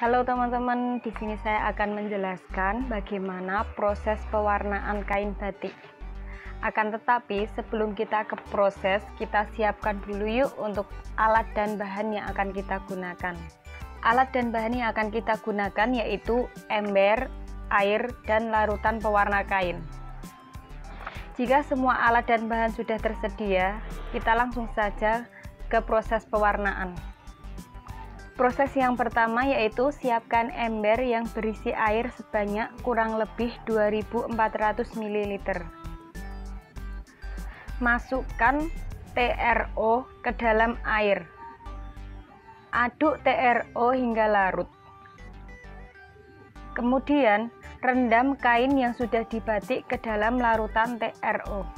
Halo teman-teman, di sini saya akan menjelaskan bagaimana proses pewarnaan kain batik. Akan tetapi sebelum kita ke proses, kita siapkan dulu yuk untuk alat dan bahan yang akan kita gunakan. Alat dan bahan yang akan kita gunakan yaitu ember, air, dan larutan pewarna kain. Jika semua alat dan bahan sudah tersedia, kita langsung saja ke proses pewarnaan. Proses yang pertama yaitu siapkan ember yang berisi air sebanyak kurang lebih 2400 ml. Masukkan TRO ke dalam air. Aduk TRO hingga larut. Kemudian rendam kain yang sudah dibatik ke dalam larutan TRO.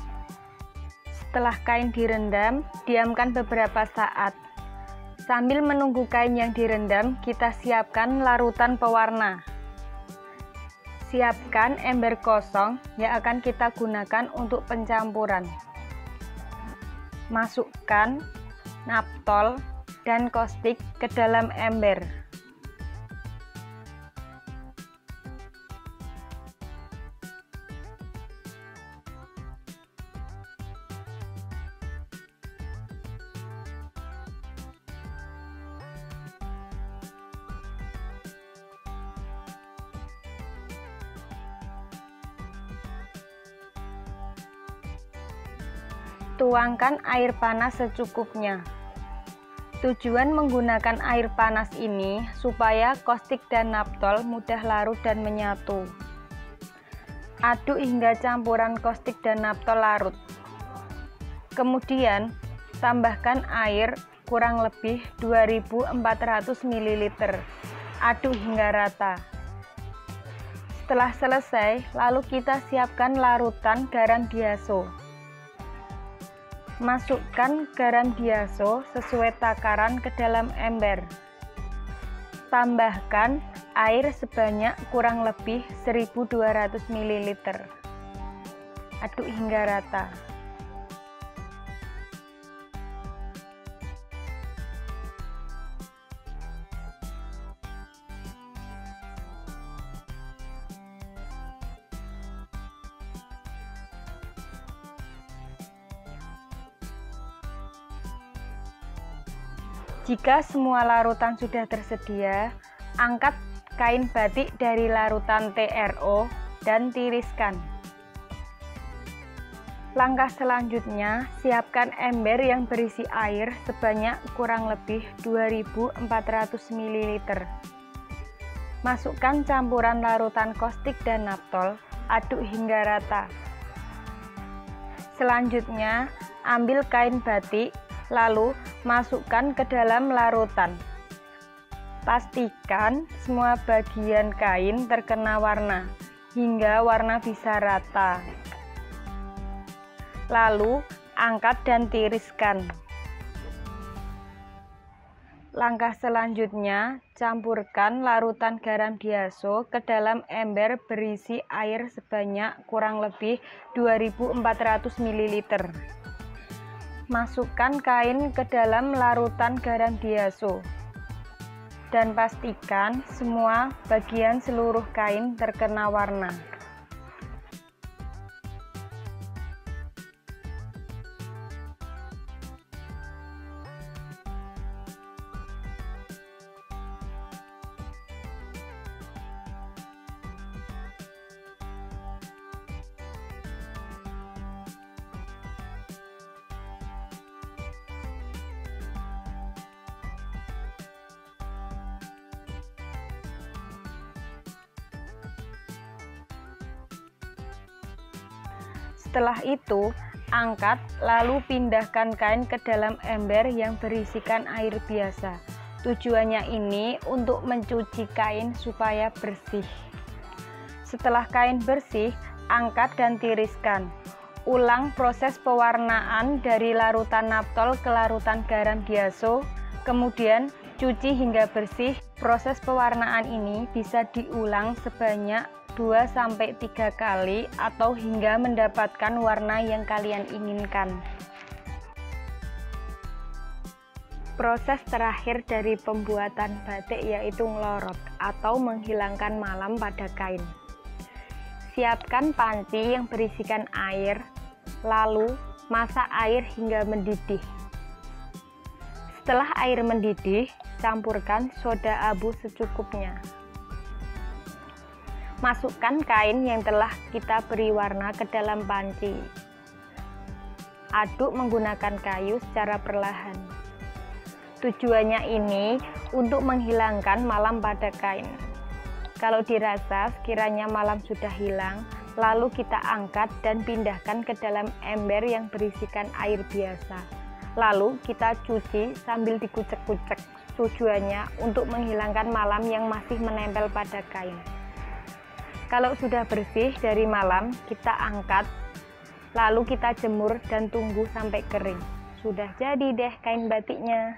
Setelah kain direndam, diamkan beberapa saat. Sambil menunggu kain yang direndam, kita siapkan larutan pewarna. Siapkan ember kosong yang akan kita gunakan untuk pencampuran. Masukkan naptol dan kostik ke dalam ember. Tuangkan air panas secukupnya. Tujuan menggunakan air panas ini supaya kostik dan naptol mudah larut dan menyatu. Aduk hingga campuran kostik dan naptol larut. Kemudian tambahkan air kurang lebih 2400 ml. Aduk hingga rata. Setelah selesai, lalu kita siapkan larutan garam diaso. Masukkan garam diaso sesuai takaran ke dalam ember. Tambahkan air sebanyak kurang lebih 1200 ml. Aduk hingga rata. Jika semua larutan sudah tersedia, angkat kain batik dari larutan TRO dan tiriskan. Langkah selanjutnya, siapkan ember yang berisi air sebanyak kurang lebih 2400 ml. Masukkan campuran larutan kostik dan naptol, aduk hingga rata. Selanjutnya, ambil kain batik, lalu masukkan ke dalam larutan. Pastikan semua bagian kain terkena warna, hingga warna bisa rata. Lalu angkat dan tiriskan. Langkah selanjutnya, campurkan larutan garam diaso ke dalam ember berisi air sebanyak kurang lebih 2400 ml. Masukkan kain ke dalam larutan garam diaso dan pastikan semua bagian seluruh kain terkena warna. Setelah itu, angkat lalu pindahkan kain ke dalam ember yang berisikan air biasa. Tujuannya ini untuk mencuci kain supaya bersih. Setelah kain bersih, angkat dan tiriskan. Ulang proses pewarnaan dari larutan naptol ke larutan garam diaso, kemudian cuci hingga bersih. Proses pewarnaan ini bisa diulang sebanyak 2-3 kali atau hingga mendapatkan warna yang kalian inginkan. Proses terakhir dari pembuatan batik yaitu ngelorot atau menghilangkan malam pada kain. Siapkan panci yang berisikan air, lalu masak air hingga mendidih. Setelah air mendidih, campurkan soda abu secukupnya. Masukkan kain yang telah kita beri warna ke dalam panci. Aduk menggunakan kayu secara perlahan. Tujuannya ini untuk menghilangkan malam pada kain. Kalau dirasa sekiranya malam sudah hilang, lalu kita angkat dan pindahkan ke dalam ember yang berisikan air biasa. Lalu kita cuci sambil dikucek-kucek. Tujuannya untuk menghilangkan malam yang masih menempel pada kain. Kalau sudah bersih dari malam, kita angkat, lalu kita jemur dan tunggu sampai kering. Sudah jadi deh kain batiknya.